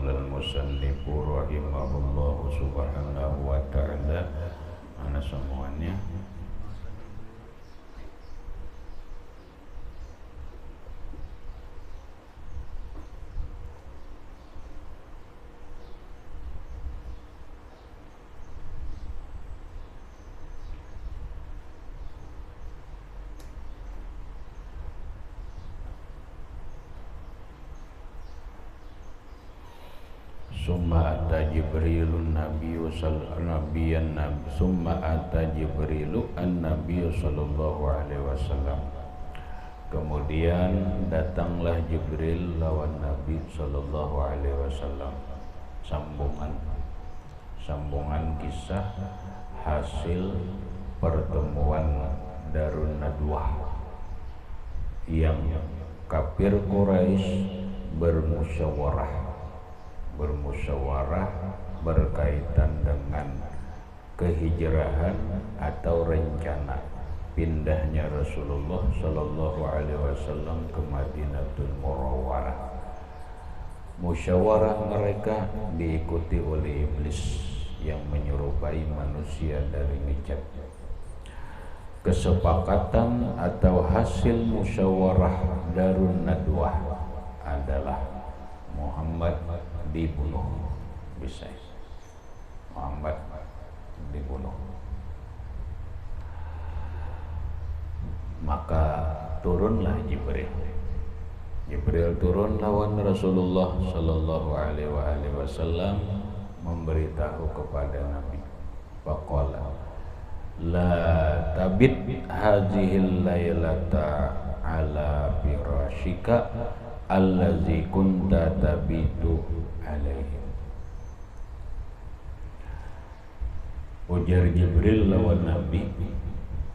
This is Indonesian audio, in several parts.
Al-Musannifu rahimahullahu subhanahu wa ta'ala. Mana semuanya? Summa ata Jibrilun Nabiyyu Summa ata Jibrilu an-Nabiyyu sallallahu alaihi wasallam. Kemudian datanglah Jibril lawan Nabi sallallahu alaihi wasallam. Sambungan kisah hasil pertemuan Darun Nadwah yang kafir Quraisy bermusyawarah berkaitan dengan kehijrahan atau rencana pindahnya Rasulullah Sallallahu Alaihi Wasallam ke Madinatul Munawwarah. Musyawarah mereka diikuti oleh iblis yang menyerupai manusia dari micet. Kesepakatan atau hasil musyawarah Darun Nadwah adalah Muhammad dibunuh. Bisa Muhammad dibunuh. Maka turunlah Jibril turun lawan Rasulullah sallallahu alaihi wasallam memberitahu kepada Nabi, faqala la tabit hadhil lailata ala firashika allazi kunta tabitu alaihim. Ujar Jibril lawan Nabi.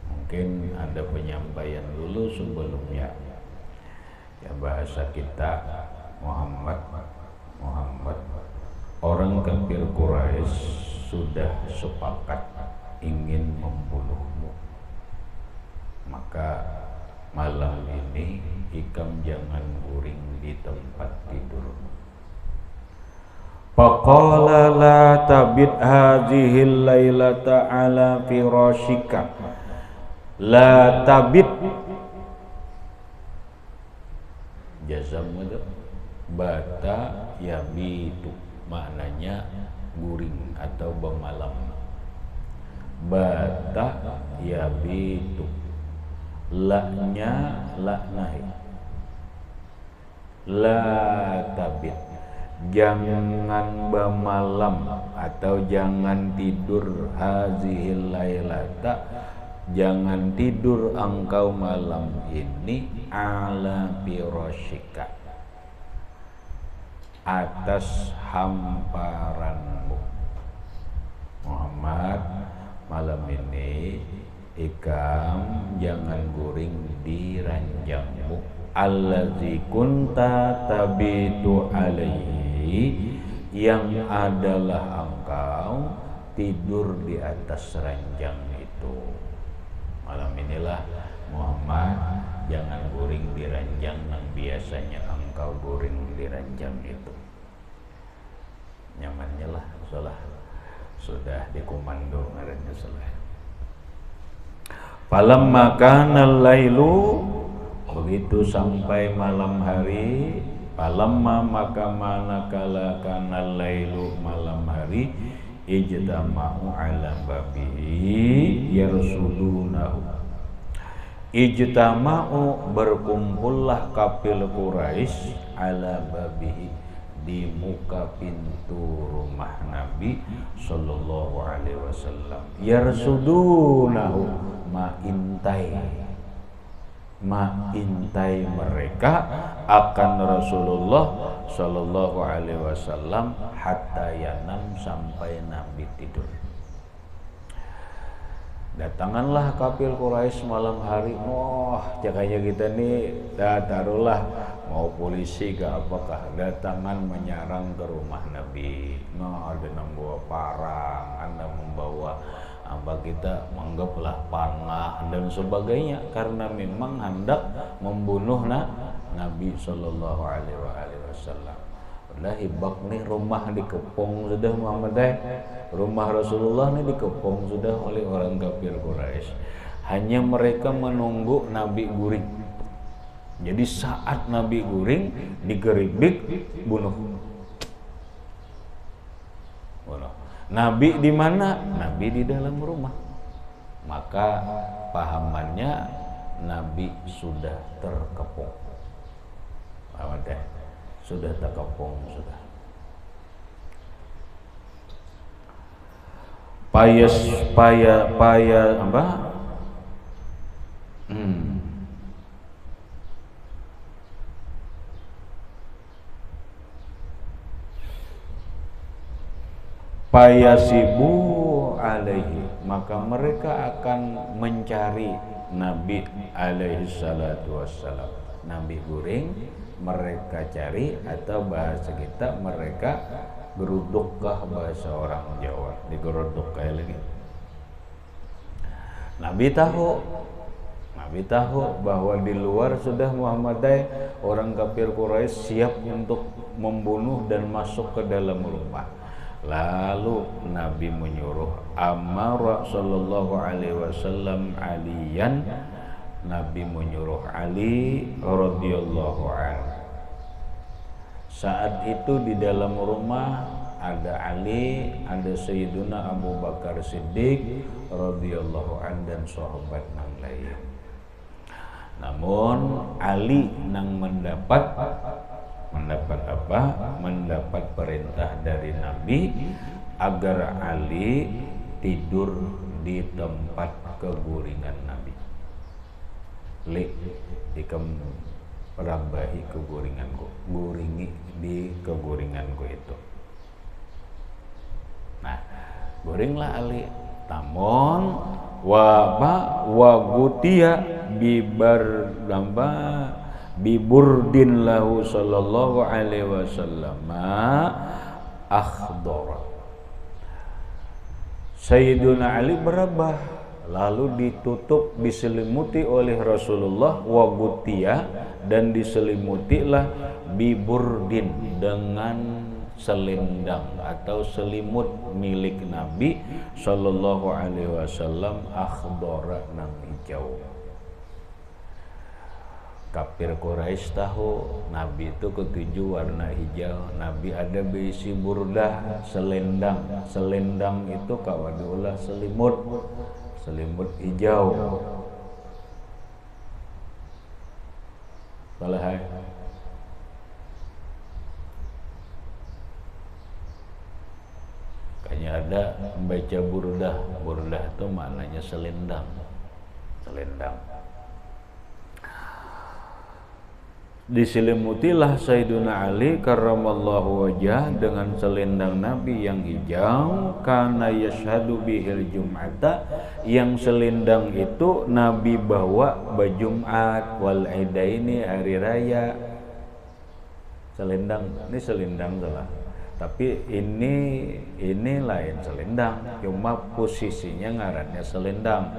Mungkin ada penyampaian dulu sebelumnya. Ya, bahasa kita Muhammad orang kafir Quraisy sudah sepakat ingin membunuhmu. Maka malam ini ikam jangan guring di tempat tidur. Faqala la tabit hadhil lailata ala firashika. La tabit jazam itu bata yabitu, maknanya guring atau bermalam. Bata yabitu, laknya laknai. La tabit, jangan bermalam atau jangan tidur. Hazihil lailata, jangan tidur engkau malam ini ala firashika, atas hamparanmu. Muhammad, malam ini ikam jangan guring di ranjangmu, allazi kunta tabitu alaihi, yang adalah engkau tidur di atas ranjang itu. Malam inilah Muhammad jangan guring di ranjang yang biasanya engkau guring di ranjang itu. Nyamannya lah salah, sudah dikomando ngarannya salah. Falamma kana lailu, begitu sampai malam hari. Falamma maka manakala kana lailu, malam hari. Ijtama'u ala babihi yarsudunahu. Ijtama'u, berkumpullah kafir Quraisy ala babihi, di muka pintu rumah Nabi sallallahu alaihi wasallam. Yarsudunahu, maintai mereka akan Rasulullah sallallahu alaihi wasallam hatta yanam, sampai Nabi tidur. Datanganlah kafir Quraisy malam hari. Jakanya kita nih taruhlah mau polisi ke apakah, datangan menyerang ke rumah Nabi. Ada membawa parang, Anda membawa apa, kita menganggaplah panah dan sebagainya, karena memang hendak membunuh Nabi sallallahu alaihi wasallam. Udah hibak nih rumah dikepung sudah Muhammad rumah Rasulullah nih dikepung sudah oleh orang kafir Quraisy. Hanya mereka menunggu Nabi guring. Jadi saat Nabi guring digeribik bunuh. Nabi di mana? Nabi di dalam rumah. Maka pahamannya Nabi sudah terkepung. Sudah terkepung sudah. Paya apa? Payasibu alaihi, maka mereka akan mencari Nabi alaihi salatu wassalam. Nabi guring, mereka cari, atau bahasa kita mereka gerudukkah bahasa orang Jawa, digeruduk kayak lagi. Nabi tahu bahwa di luar sudah Muhammadai orang kafir Quraisy siap untuk membunuh dan masuk ke dalam rumah. Lalu Nabi menyuruh Amara sallallahu alaihi wasallam Aliyan, Nabi menyuruh Ali radhiyallahu anhu. Saat itu di dalam rumah ada Ali, ada Sayyiduna Abu Bakar Siddiq radhiyallahu anhu dan sahabat yang lain. Namun Ali nang mendapat apa? Mendapat perintah dari Nabi agar Ali tidur di tempat keguringan Nabi. Rambahi keguringanku, guringi di keguringanku itu. Nah, guringlah Ali. Namun wa gutia biburdin lahu sallallahu alaihi wasallam akhdara. Sayyiduna Ali berabah, lalu ditutup, diselimuti oleh Rasulullah, wa gutia, dan diselimutilah biburdin, dengan selendang atau selimut milik Nabi sallallahu alaihi wasallam akhdara, nang hijau. Kafir Quraisy tahu Nabi itu ketujuh warna hijau. Nabi ada berisi burdah, selendang. Selendang itu kawadulah selimut hijau. Balahai. Kayaknya ada membaca burdah. Burdah itu maknanya selendang. Diselimutilah Sayyiduna Ali karramallahu wajah dengan selendang Nabi yang hijau, karena yashhadu bihil jum'ata, yang selendang itu Nabi bawa berjumat wal idaini, hari raya. Selendang, ini selendang salah. Tapi ini lain selendang, cuma posisinya ngarannya selendang.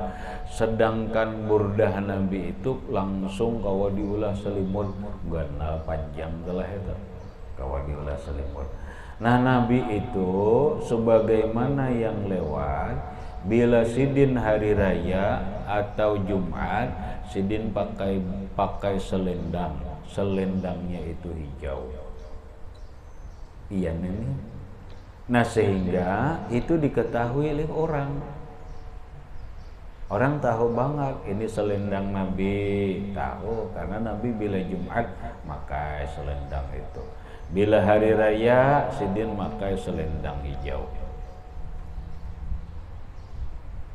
Sedangkan burdah Nabi itu langsung kawa diulah selimut, ganal panjang telah itu kawa diulah selimut. Nah, Nabi itu sebagaimana yang lewat, bila sidin hari raya atau Jumat, sidin pakai selendang, selendangnya itu hijau. Iya nih. Nah, sehingga itu diketahui oleh orang. Orang tahu banget ini selendang Nabi, tahu karena Nabi bila Jumat pakai selendang itu. Bila hari raya sidin pakai selendang hijau.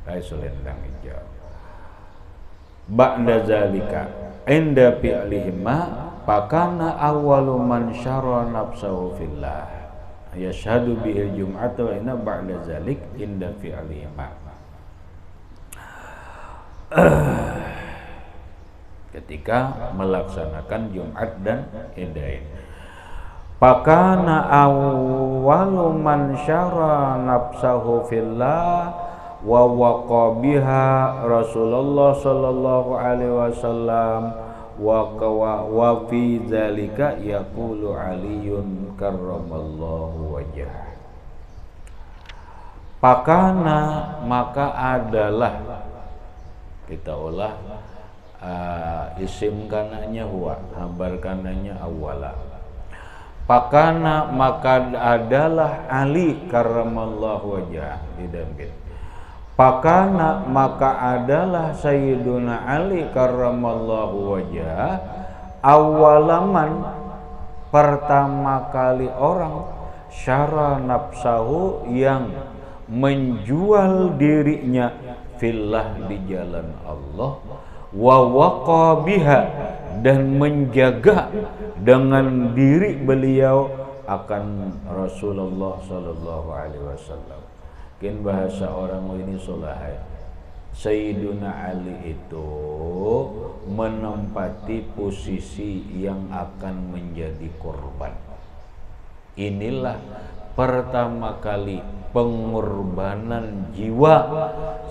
Pakai selendang hijau. Ba'da zalika inda fi'lihima fakana awwalu man syara nafsahu fillah yashhadu bihil jum'ata wa inna ba'da zalik inda fi'lihima. Ketika melaksanakan Jumat dan Idain, fakana awwalu man syara nafsahu fillah wa waqa biha Rasulullah sallallahu alaihi wasallam wa fi dzalika yaqulu Aliyun karramallahu wajhah. Pakana maka adalah, kita ulah isim kananya huwa, habar kananya awala. Pakana maka adalah Ali karramallahu wajhah didampit. Pakana maka adalah Sayyiduna Ali karramallahu wajhah awalaman pertama kali orang syara nafsahu yang menjual dirinya fillah di jalan Allah, wa waqa biha dan menjaga dengan diri beliau akan Rasulullah sallallahu alaihi wasallam. Mungkin bahasa orang ini solahai, Sayyiduna Ali itu menempati posisi yang akan menjadi korban. Inilah pertama kali pengorbanan jiwa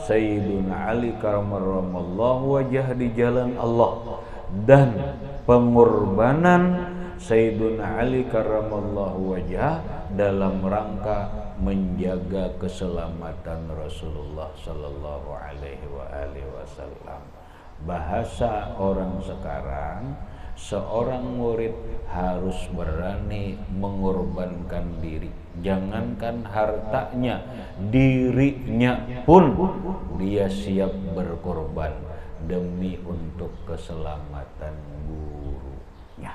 Sayyiduna Ali karramallahu wajhah di jalan Allah, dan pengorbanan Sayyiduna Ali karramallahu wajhah dalam rangka menjaga keselamatan Rasulullah sallallahu alaihi wasallam. Bahasa orang sekarang, seorang murid harus berani mengorbankan diri. Jangankan hartanya, dirinya pun dia siap berkorban demi untuk keselamatan gurunya.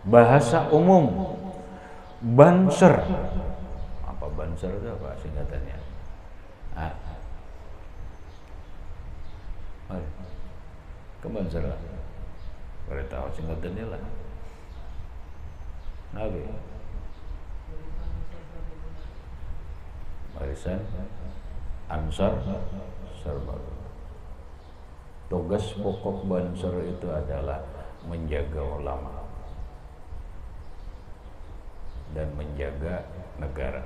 Bahasa umum, banser. Apa banser itu apa singkatannya? Kebanser lah. Kalau tahu singkatannya lah. Nabi. Barisan Ansar Sarbaru. Tugas pokok banser itu adalah menjaga ulama dan menjaga negara.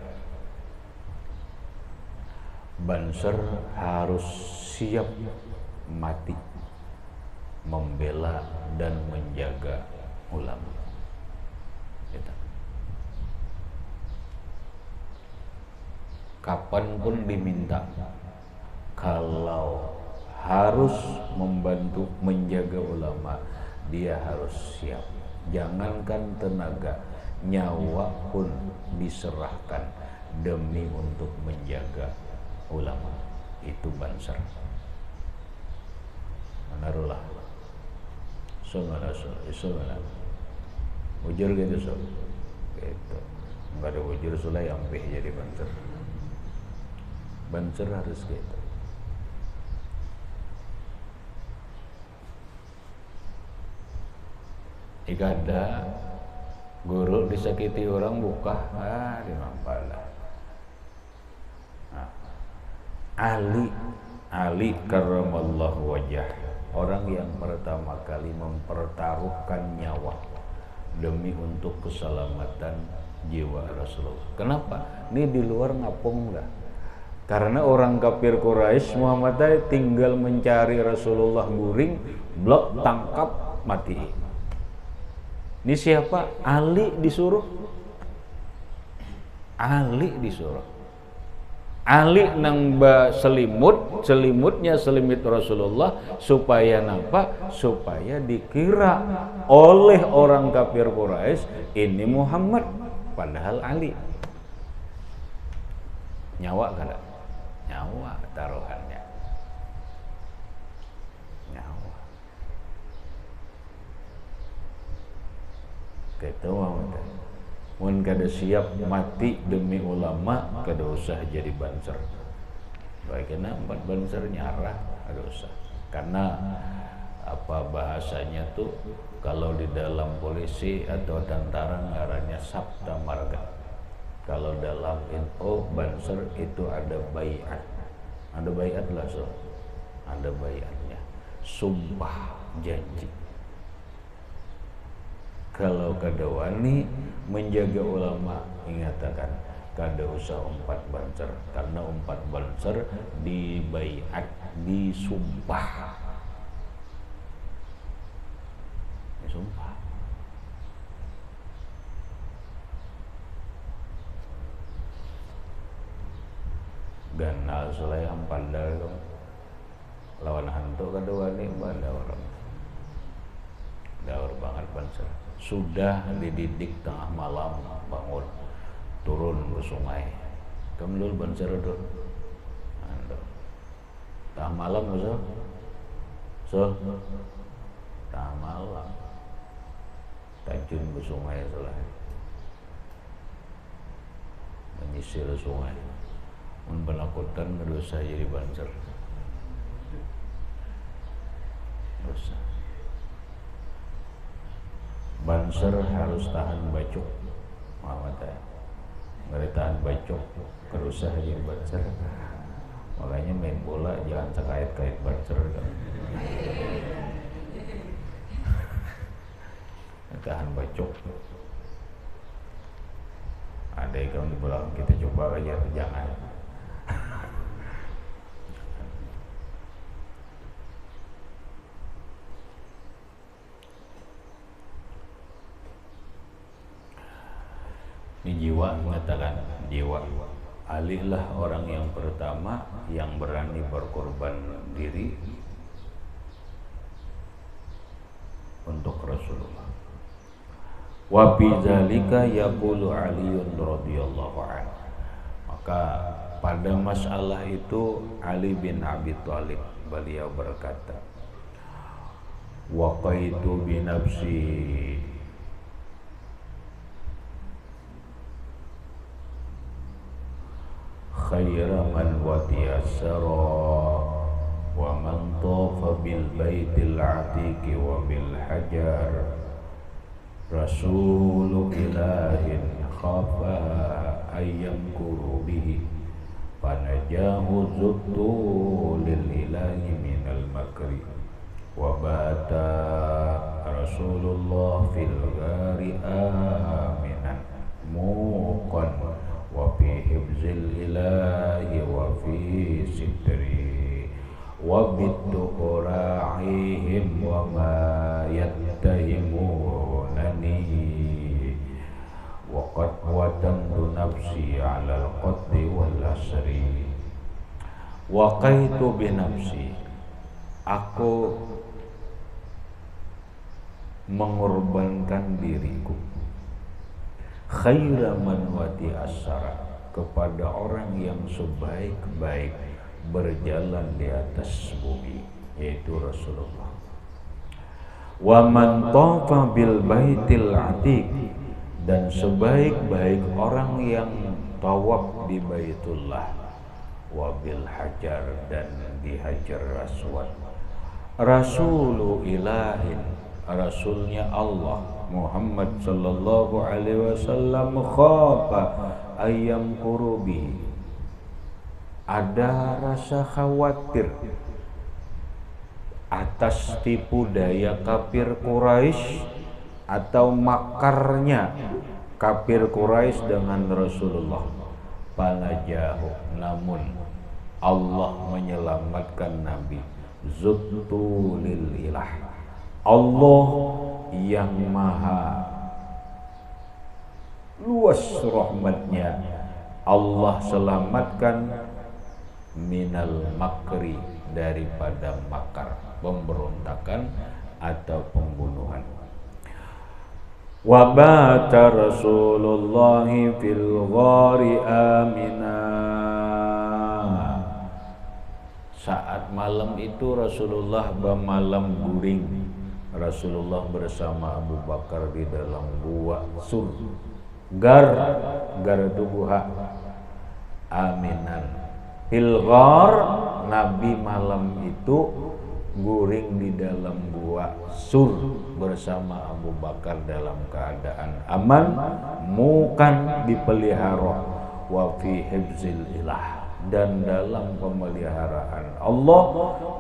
Banser harus siap mati membela dan menjaga ulama. Kapanpun diminta, kalau harus membantu menjaga ulama, dia harus siap. Jangankan tenaga, nyawa pun diserahkan demi untuk menjaga ulama. Itu banser. Menaruhlah. Subhanallah. Ujur gitu sob. Gitu. Enggak ada ujur sulai ampih jadi banser. Banser harus gitu. Jika ada guru disakiti orang buka, dimampalah. Ali karramallahu wajhah, orang yang pertama kali mempertaruhkan nyawa demi untuk keselamatan jiwa Rasulullah. Kenapa? Ini di luar ngapung dah. Karena orang kafir Quraisy Muhammad tinggal mencari Rasulullah guring, blok, tangkap, mati. Ini siapa? Ali disuruh. Ali nang selimutnya selimut Rasulullah supaya napa? Supaya dikira oleh orang kafir Quraisy ini Muhammad, padahal Ali. Nyawa kada? Nyawa taruhannya. Nyawa. Gitu Muhammad. Mun kada siap mati demi ulama, kada usah jadi banser. Baiknya empat banser nyarah, kada usah. Karena apa bahasanya tuh, kalau di dalam polisi atau tentara ngarannya sabta marga. Kalau dalam NU banser itu ada baiat. Ada baiat lah so. Ada baiatnya. Sumpah janji. Kalau kada wani menjaga ulama, ingatakan kada usah umpat banser, karena umpat banser di baiat, disumpah. sumpah. Ganal Sulaiman pandal dong lawan hantu kedua nih pada orang daur banget Banser. Sudah dididik tengah malam bangun turun ke sungai kemlul Banser dulu tengah malam so tengah malam tajun ke sungai Sulaiman menyisir sungai penakutan dosa jadi Banser dosa. Banser harus tahan bacok Muhammad nggak tahan bacok kerusah jadi Banser, makanya main bola jangan sekait-kait Banser kan. Tahan bacok ada yang di belakang kita coba aja jangan. Ini jiwa mengatakan jiwa. Ali lah orang yang pertama yang berani berkorban diri untuk Rasulullah. Wa bi dzalika yaqulu Aliun radhiyallahu anhu. Maka pada masalah itu Ali bin Abi Thalib beliau berkata, waqaitu bi nafsi khaira man watiyasara wa man tafa bil baitil atiqi wa bil hajar rasulu ilahin khafa ayyam kuru bihi panajahu zuttu lil ilahi minal makri wa bata Rasulullah fil ghari aminan muqan wa fi hibzil ilahi wa fi sitri wa bitu ura'ihim wa ma yattahimunani wa qad watantu nafsi ala al-qatli wal asri wa qaitu bi nafsi, aku mengorbankan diriku khaira man wati asyara kepada orang yang sebaik-baik berjalan di atas bumi yaitu Rasulullah. Wa man tafa bil baitil atiq, dan sebaik-baik orang yang tawaf di Baitullah, wa bil hajar, dan di Hajar Aswad. Rasulu ilahin, rasulnya Allah Muhammad sallallahu alaihi wasallam khafa ayyam kurubi, ada rasa khawatir atas tipu daya kafir Quraisy atau makarnya kafir Quraisy dengan Rasulullah. Panajahu, namun Allah menyelamatkan Nabi. Zuttu lil ilah, Allah yang maha luas rahmatnya, Allah selamatkan minal makri, daripada makar, pemberontakan atau pembunuhan. Wa bata Rasulullah fil ghari amina, saat malam itu Rasulullah bermalam guring. Rasulullah bersama Abu Bakar di dalam gua Sur, gar itu gua aminan. Fil ghar, Nabi malam itu guring di dalam gua Sur bersama Abu Bakar dalam keadaan aman, mukan dipelihara, wa fi hibzil ilah, dan dalam pemeliharaan Allah,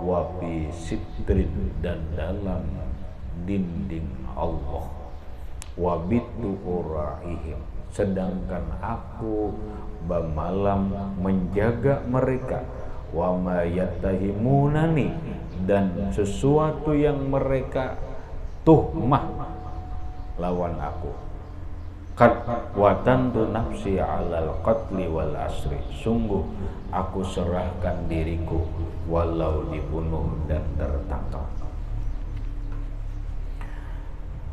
wa fi sitrin, dan dalam dinding Allah, wa bitu ura'ihim, sedangkan aku bermalam menjaga mereka, wa ma yattahimunani, dan sesuatu yang mereka tuhmah lawan aku. Qad watantu nafsi 'alal qatli wal asri, sungguh aku serahkan diriku walau dibunuh dan tertangkap.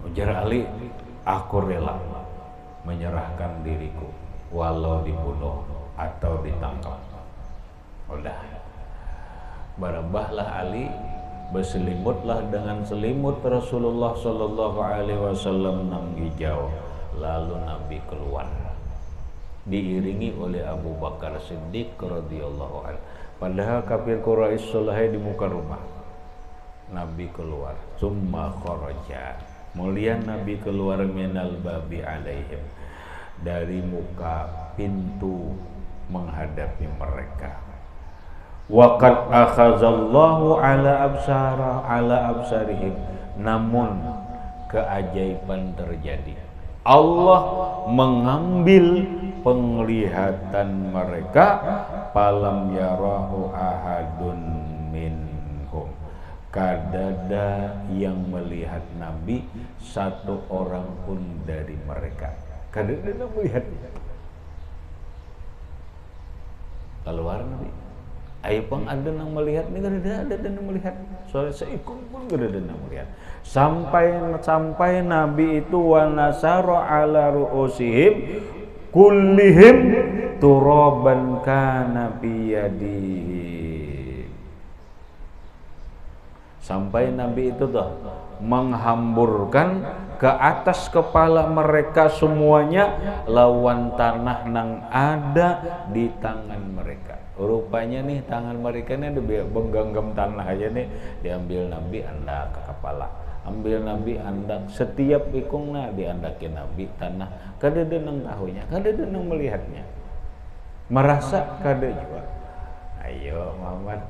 Ujar Ali, aku rela menyerahkan diriku walau dibunuh atau ditangkap. Udah, barabahlah Ali, berselimutlah dengan selimut Rasulullah sallallahu alaihi wasallam nang hijau. Lalu Nabi keluar diiringi oleh Abu Bakar Siddiq radhiyallahu anhu. Padahal kafir Quraisy selesai di muka rumah. Nabi keluar, summa kharaja. Mulian Nabi keluar minal babi alaihim, dari muka pintu menghadapi mereka. Wa qad akhazallahu ala absarihim, namun keajaiban terjadi. Allah mengambil penglihatan mereka, falam yarahu ahadun minhum, kadada yang melihat Nabi satu orang pun dari mereka. Kadada yang melihat. Keluar Nabi, ayo pang ada yang melihat nih, kadada ada yang melihat. Soalnya seikut pun kadada yang melihat. Sampai Nabi itu wa nasara ala ru'usihim kullihim turaban kana biyadihi. Sampai Nabi itu tuh menghamburkan ke atas kepala mereka semuanya lawan tanah nang ada di tangan mereka. Rupanya nih tangan mereka ini ada menggenggam tanah aja nih, diambil Nabi andak ke kepala, ambil Nabi andak setiap ikungna diandakin Nabi tanah. Kada nang tahunya, kada nang melihatnya, merasa kada juga. Ayo Muhammad,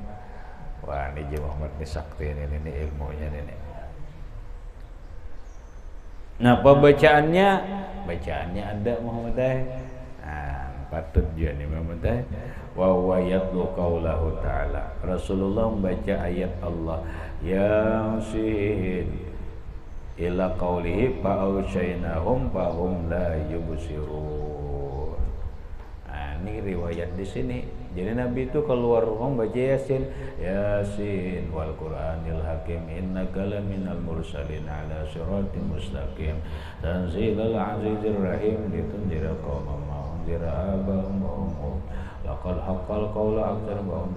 wah ini Muhammad ini sakti ini ilmunya ini. Nah pembacaannya, ada Muhammad patut juga nih Muhammad wa huwa yatlu qaulahu ta'ala. Rasulullah membaca ayat Allah Yasin ila qaulihi fa'ausainahum fahum la yubsirun. Nah, ini riwayat di sini. Jadi Nabi itu keluar rumah baca Yasin, Yasin wal Qur'anil Hakim innaka laminal mursalin ala siratim mustaqim tanzilal azizir rahim litunzira qauman ma unzira abahum wa ummahum laqad haqqal qawlu aktsarahum.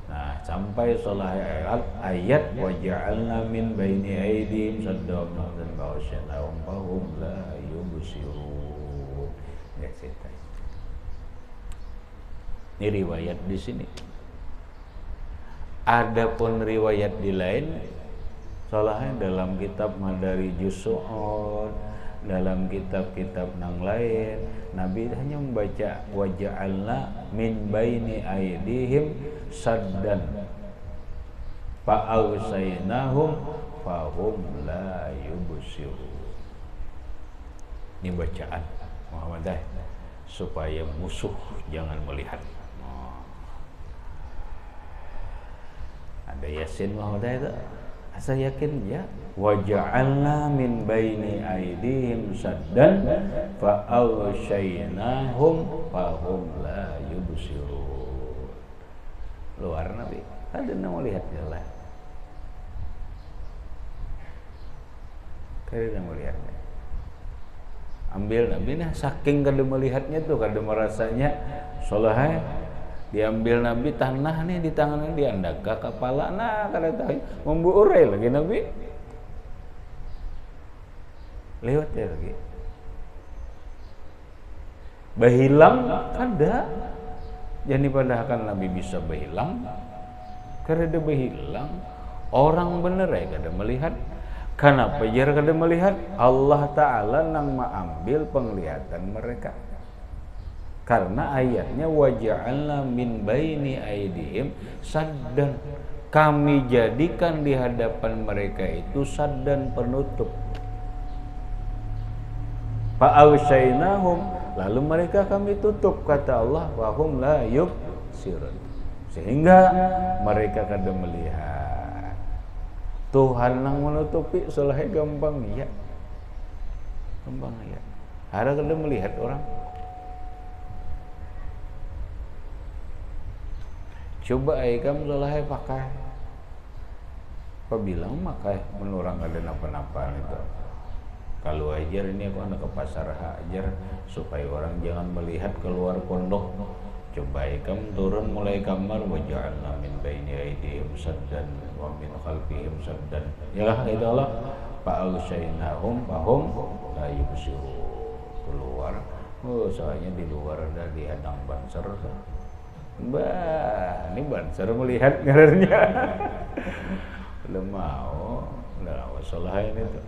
Nah, sampai selesai ayat wa ja'alna min baini aydihim saddan dan ba'asyannahum fahum la yubsirun. Ya cerita. Ini riwayat di sini. Adapun riwayat di lain, soalnya dalam kitab Madarijus Su'ud, dalam kitab-kitab nang lain, Nabi hanya membaca wa ja'alna min baini aydihim saddan fa'ausainahum fahum la yubsirun. Ini bacaan Muhammad supaya musuh jangan melihat. Ada Yasin Muhammad itu, saya yakin ya. Wa ja'alna min baini aydihim saddan fa awshaynahum fahum la yubsirun. Luar Nabi, ada yang melihat jelas. Kada yang melihatnya. Ambil Nabi nah saking kada melihatnya tuh, kada merasanya soleh. Diambil Nabi tanah nih di tangannya, diandak ke kepala, nah kada tahu membuurai lagi Nabi lewat ya lagi berhilang kada. Jadi padahal kan Nabi bisa berhilang, kada ada berhilang orang bener ya kada melihat. Kenapa jar kada melihat? Allah Ta'ala nang mengambil penglihatan mereka. Karena ayatnya waja'alna min baini aydihim saddan, kami jadikan di hadapan mereka itu saddan, penutup. Fa'ausainahum, lalu mereka kami tutup, kata Allah, wahum la yubsirun, sehingga mereka kada melihat. Tuhan nang menutupi salahnya gampang ya. Gampang ya. Ada kada melihat orang. Coba ikam salahnya pakai. Apa bilang pakai menurang ada napa-napa itu. Kalau ajar ini aku anak ke pasar ajar supaya orang jangan melihat keluar pondok. Coba ikam turun mulai kamar waja'alna min baini aydihim saddan wa min khalfihim saddan. Ya itu Allah. Fa'alsyainahum fahum la yubsirun. Keluar. Oh, soalnya di luar ada dihadang banser. Bah, ini banser melihat ngarannya. Belum mau. Enggak masalah ini tuh.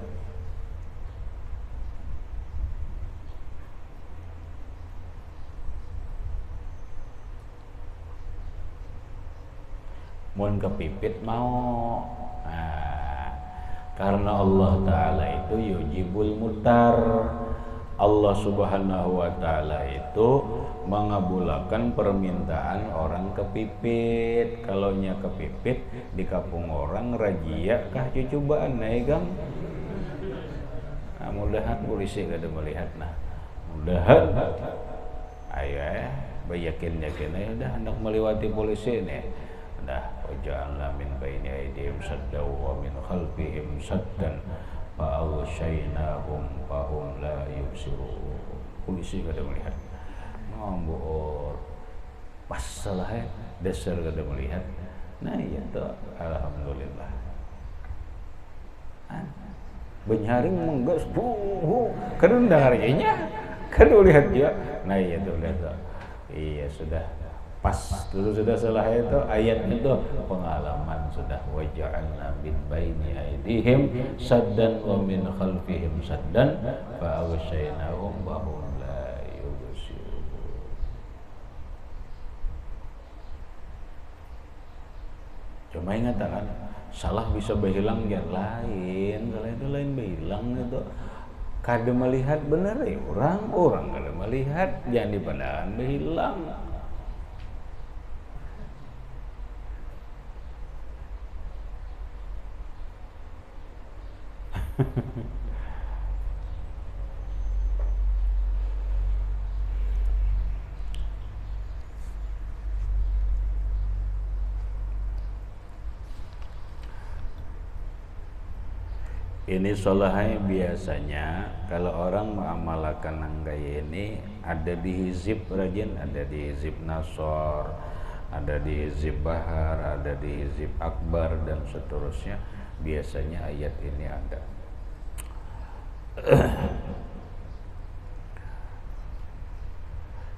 Mun kepipit mau. Nah, karena Allah Ta'ala itu yujibul mutar. Allah Subhanahu wa Ta'ala itu mengabulkan permintaan orang kepipit. Kalau nya kepipit di kampung orang rajia kah cucubaan naik gang. Nah, mudahan polisi kada melihat nah. Mudahan ayo bayakin aja udah hendak melewati polisi nih. Dah waja'alna min baini aydihim saddan wa min khalfihim saddan fa'alsyainahum fahum la yubsirun. Polisi kada melihat. Ngambur pas salahnya dasar kada melihat. Nah iya tuh alhamdulillah. Benyaring menggas kada dengarnya kada lihat dia. Nah iya tuh lihat tuh. Iya sudah pas dulu sudah salah itu ayatnya itu pengalaman sudah waja'alna min baini aydihim saddan wa min khalfihim saddan fa awsyainahum wa hum la yubsirun. Cuma ingat kan salah bisa berhilang yang lain, salah itu lain berhilang itu kada melihat benar ya orang kada melihat jangan dipandang berhilang. Ini solahnya biasanya kalau orang mengamalkan nanggaya ini ada di hizib rajin, ada di hizib Nasor, ada di hizib Bahar, ada di hizib Akbar dan seterusnya. Biasanya ayat ini ada.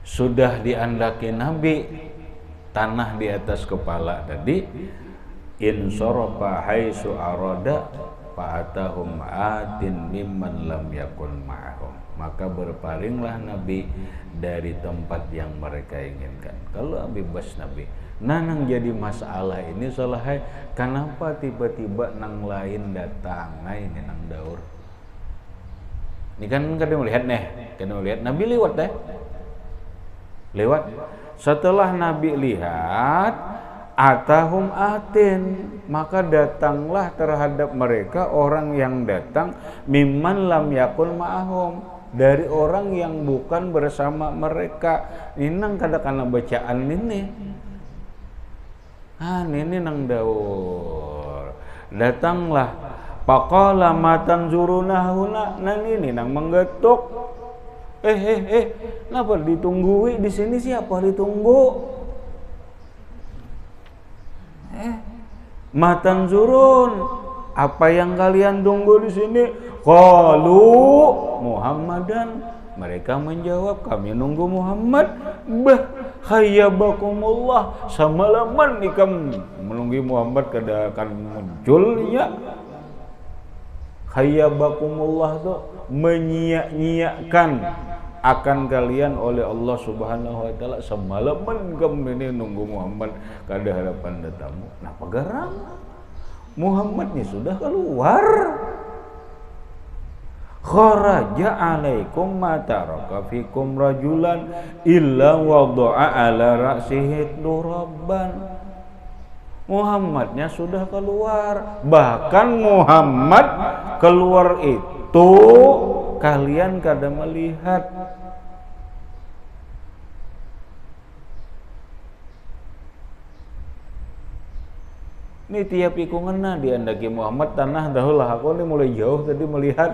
Sudah diandaki Nabi tanah di atas kepala tadi insorofa haitsu arada fa'atahum atin mimman lam yakun ma'ahum, maka berpalinglah Nabi dari tempat yang mereka inginkan. Kalau bebas Nabi nanang jadi masalah ini salahnya kenapa tiba-tiba nang lain datang ini nang daur. Ini kan kada melihat kada melihat Nabi lewat lewat. Setelah Nabi lihat atahum atin, maka datanglah terhadap mereka orang yang datang mimman lam yakun ma'ahum, dari orang yang bukan bersama mereka. Ini nang kadang-kadang bacaan ini. Ini nang daur. Datanglah faqala matan zurunahuna. Nah ini nang menggetuk. Kenapa ditungguin di sini? Siapa ditunggu? Matan zurun, apa yang kalian tunggu di sini? Qalu Muhammadan. Mereka menjawab, kami nunggu Muhammad. Khayyabakumullah, semalaman ikam menunggu Muhammad kada akan munculnya. Khayyabakumullah itu menyia-nyiakan akan kalian oleh Allah Subhanahu wa Ta'ala. Semalaman kamu ini nunggu Muhammad kada harapan datangmu. Kenapa garang? Muhammadnya sudah keluar. Kharaja alaikum ma taraka fikum rajulan illa wada'a ala ra'sihi turabban. Muhammadnya sudah keluar. Bahkan Muhammad keluar itu kalian kada melihat. Ini tiap iku ngena diandaki Muhammad tanah dahulah aku ini mulai jauh tadi melihat.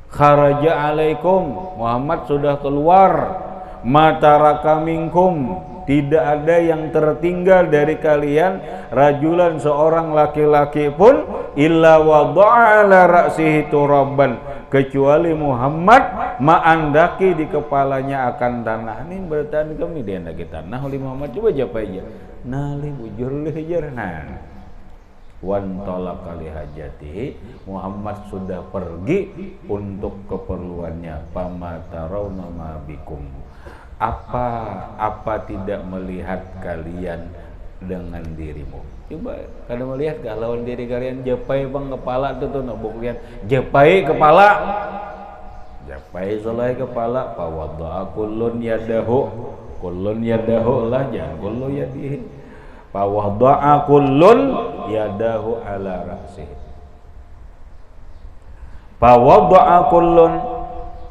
Kharaja alaikum, Muhammad sudah keluar. Mataraka minkum, tidak ada yang tertinggal dari kalian rajulan seorang laki-laki pun illa wada'a ala ra'sihi turaban, kecuali Muhammad ma'andaki di kepalanya akan tanah. Ini bertahan kami diandaki tanah oleh Muhammad. Coba japa aja nali bujur lihijar nah wan tolak kali hajatihi, Muhammad sudah pergi untuk keperluannya. Pamatarawna ma bikum, apa tidak melihat kalian dengan dirimu. Coba kada melihat gak lawan diri kalian. Japai bang kepala tuh nak bukuan japai kepala, japai selai kepala. Pawadha kullun yadahu lah, jangan kullu yadihi. Pawadha kullun yadahu ala ra'sihi. Pawadha kullun,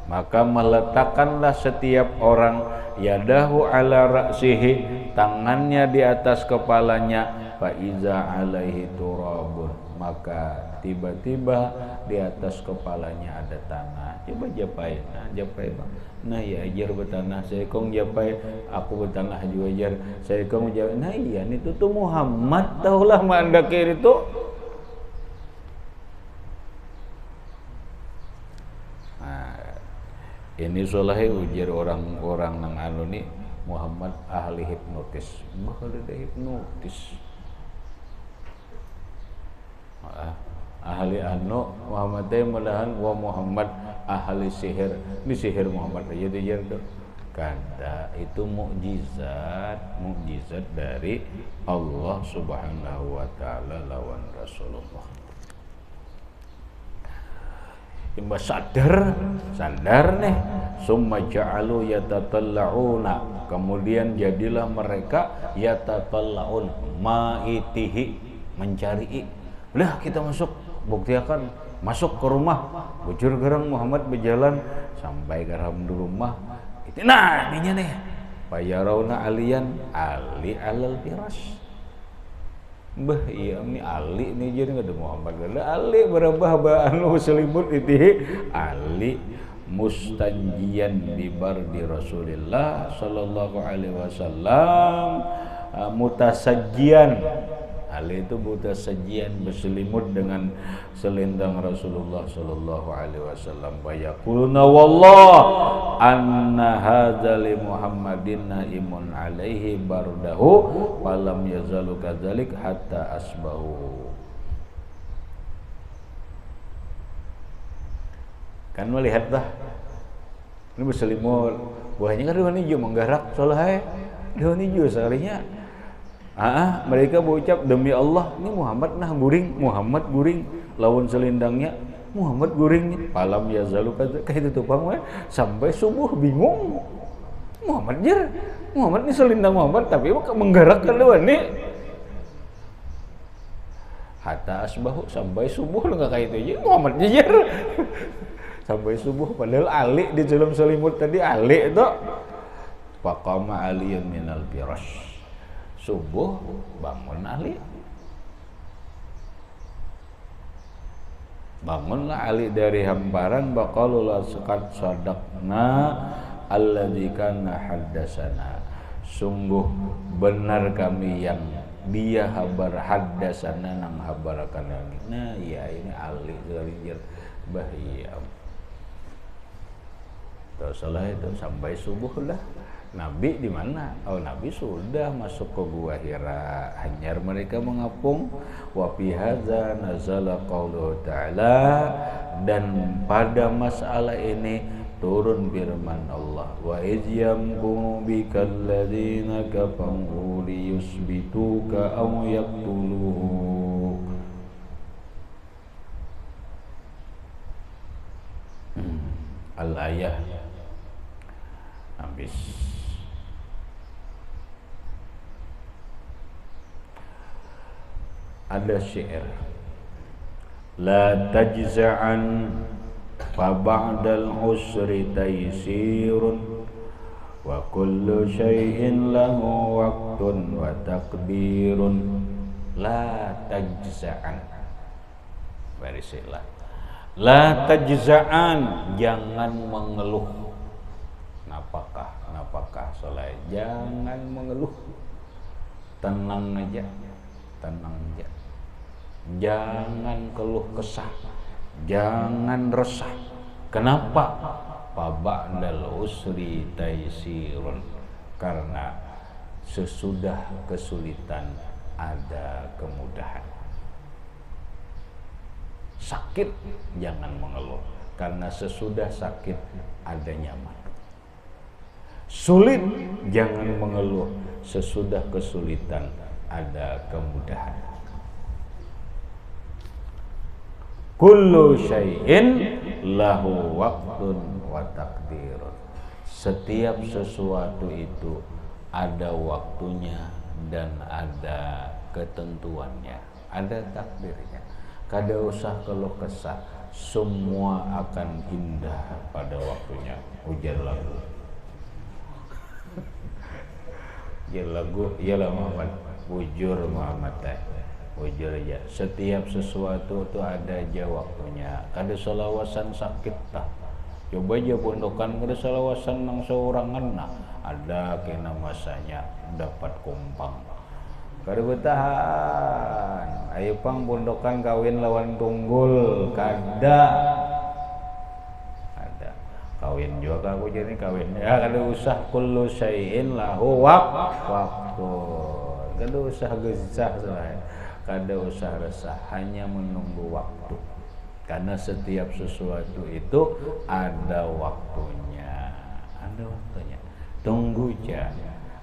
maka meletakkanlah setiap orang yadahu ala ra'sihi, tangannya di atas kepalanya. Fa iza alaihi turabun, maka tiba-tiba di atas kepalanya ada tanah. Coba japai, nah japai bang. Nah ya ajar bertanah, saya kong japai, aku bertanah juga ajar, saya kong japai. Nah iya itu tuh Muhammad, taulah anda kiri itu. Nah, ini solahe ujar orang-orang nang anu nih, Muhammad ahli hipnotis. Bakal ada hipnotis. Ahli anu Muhammad mudahan wa Muhammad ahli sihir. Ini sihir Muhammad aja dijar tuh. Kada itu mukjizat dari Allah Subhanahu wa taala lawan Rasulullah. Imba sadar nih, summa ja'alu yatatalla'una, kemudian jadilah mereka yatatalla'un, ma'itihi, mencari. Udah kita masuk, buktikan masuk ke rumah. Bujur gerang Muhammad berjalan sampai ke rumah. Itu nah ininya nih. Fayarawna aliyan ali alal firas. Bah iya ini ali nih jadi enggak ada Muhammad. Ali berabah anu selimut itu ali mustanjian di bardi Rasulillah sallallahu alaihi wasallam, mutasajjian. Ali itu buta sajian berselimut dengan selendang Rasulullah sallallahu alaihi wasallam. Bayaquluna wallah anna hadza li Muhammadin naimun alaihi bardahu falam yazalu kadzalik hatta asbahu. Kan melihat dah ini berselimut, buahnya kan dewan hijau menggarak soleh, dewan hijau sekalinya. Mereka berucap demi Allah, ini Muhammad nah guring, Muhammad guring, lawan selendangnya Muhammad guring nih. Palam ya zalu kayak itu tupang sampai subuh bingung. Muhammad ini selendang Muhammad tapi menggerakkan lawan nih. Hatta asbahu, sampai subuh enggak kayak itu aja Muhammad jer. Sampai subuh padahal Ali di dalam selimut tadi Ali itu. Faqama aliyun minal firash. Subuh bangun Ali, bangunlah Ali dari hamparan. Baqalula sekat sadaqna alladzi kana haddasana, sungguh benar kami yang dia habar haddasana nang habarakan lagi. Nah iya ini Ali galinjir bahia. Terus salah itu sampai subuh lah. Nabi di mana? Oh Nabi sudah masuk ke gua Hira. Hanyar mereka mengapung. Wa fi hadza nazala qauluhu ta'ala, dan pada masalah ini turun firman Allah. Wa iz yamkuru bikal ladzina kafaru liyusbituka aw yaqtuluka. Al-ayah habis. ada syair, la tajza'an fa ba'dal usri taysirun wa kullu syai'in lahu waqtun wa taqdirun. La tajza'an, barisilah, la tajza'an, jangan mengeluh. Napakah soleh, jangan mengeluh, tenang aja, jangan keluh kesah, jangan resah. Kenapa? Faba'dal usri taysirun, karena sesudah kesulitan ada kemudahan. Sakit jangan mengeluh, karena sesudah sakit ada nyaman. Sulit jangan mengeluh, sesudah kesulitan ada kemudahan. Kullu syai'in lahu waqtun wa taqdirun. Setiap sesuatu itu ada waktunya dan ada ketentuannya, ada takdirnya. Kada usah keluh kesah, semua akan indah pada waktunya. Ujar lagu. Ya lagu, ialah Muhammad, bujur Muhammad teh. Bujur aja. Setiap sesuatu itu ada aja waktunya. Kada selawasan sakit tah. Coba aja pondokan kada selawasan nang seorangan nah. Ada kena masanya dapat kompang. Kada bertahan. Ayo pang pondokan kawin lawan tunggul, kada. Kawin juga aku jadi kawin ya, kada usah kullu syai'in lahu waktu, kada usah gesah, kada usah resah, hanya menunggu waktu, karena setiap sesuatu itu ada waktunya, tunggu aja.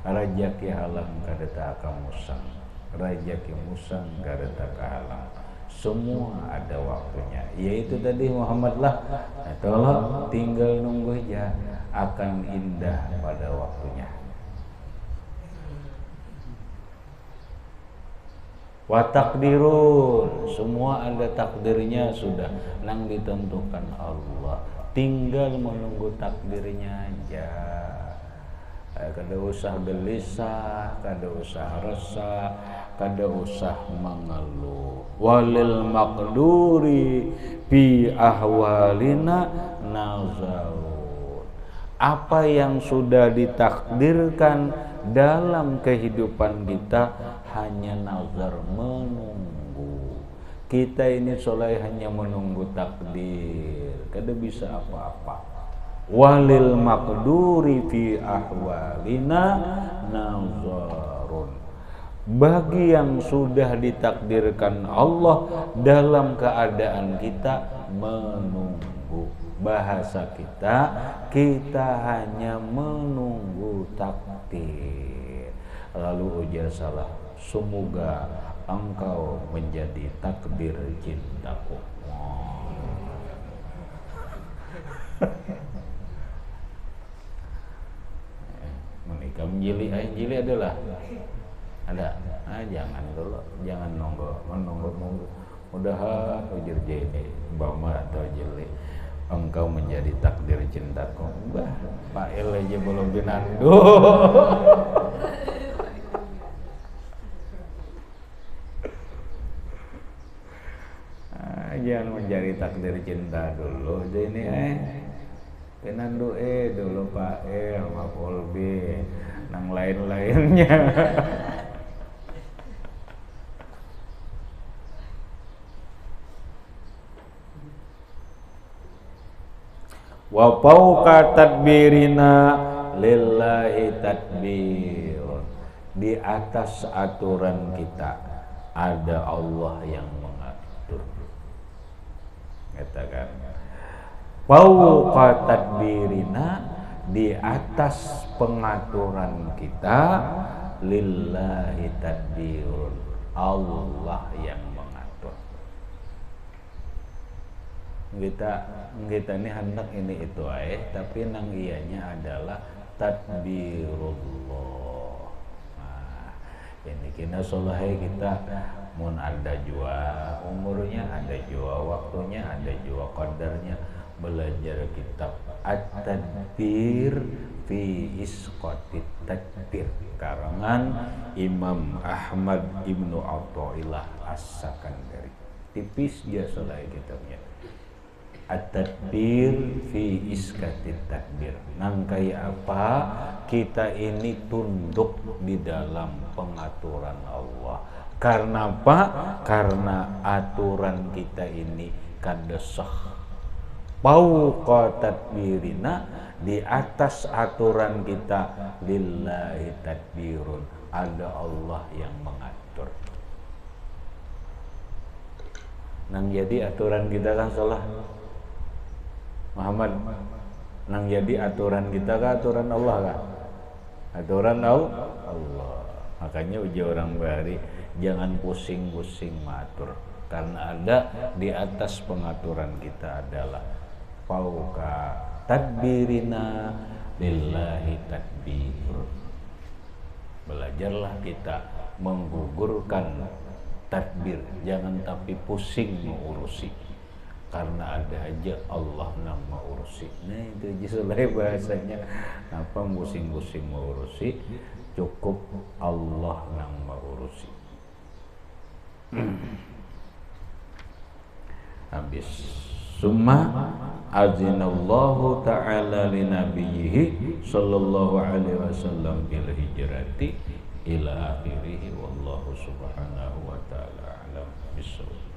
Rajaki halang kada tak musang, rajaki musang kada tak halang. Semua ada waktunya. Yaitu tadi Muhammad lah. Tolong tinggal nunggu aja, akan indah pada waktunya. Wa takdirun, semua ada takdirnya sudah, nang ditentukan Allah. Tinggal menunggu takdirnya aja. Kada usah gelisah, kada usah resah, kada usah mengeluh. Walil maqduri fi ahwalina nazarun. Apa yang sudah ditakdirkan dalam kehidupan kita hanya nazar, menunggu. Kita ini soleh hanya menunggu takdir, kada bisa apa-apa. Walil maqduri fi ahwalina nazarun. Bagi yang sudah ditakdirkan Allah dalam keadaan kita menunggu. Bahasa kita hanya menunggu takdir. Lalu ujar salah, semoga engkau menjadi takdir cintaku. Menikah menjili adalah ada. Jangan dulu, jangan menunggu. Mudahan ujar jeli bama atau jeli engkau menjadi takdir cintaku. Bah, Pak El aja belum binando. Jangan mencari takdir cinta dulu. Ini pinandu dulu Pak sama Polbi, nang lain-lainnya. Wa fauqa tadbirina lillahi tadbir. Di atas aturan kita ada Allah yang mengatur. Katakan fauqa tadbirina, di atas pengaturan kita, lillahi tadbirun, Allah yang mengatur. Kita ini hendak ini itu tapi nang ianya adalah tadbirullah. Nah, ini kena soleh kita mun ada jua umurnya, ada jua waktunya, ada jua qadarnya belajar kitab At-Tadbir fi Isqatit Tadbir karangan Imam Ahmad Ibnu Athaillah As-Sakandari. Tipis dia soleh kitabnya. At-Tadbir fi Isqatit Tadbir. Nangkai apa? Kita ini tunduk di dalam pengaturan Allah. Karena apa? Karena aturan kita ini kadesah. Fauqa tadbirina, di atas aturan kita, lillahi tadbirun, ada Allah yang mengatur. Nang jadi aturan kita kan salah Muhammad, nang jadi aturan kita kan aturan Allah kan, aturan Allah. Makanya uji orang bari jangan pusing-pusing matur, karena ada di atas pengaturan kita adalah fauqa tadbirina lillahi tadbir. Belajarlah kita menggugurkan tadbir, jangan tapi pusing mengurusi, karena ada aja Allah yang mengurusi. Nah itu jelas bahasanya, apa pusing-pusing mengurusi, cukup Allah yang mengurusi. Habis summa azinallahu ta'ala li nabiyhi sallallahu alaihi wasallam bil hijrati ila akhirih wallahu subhanahu wa ta'ala alam bisawab.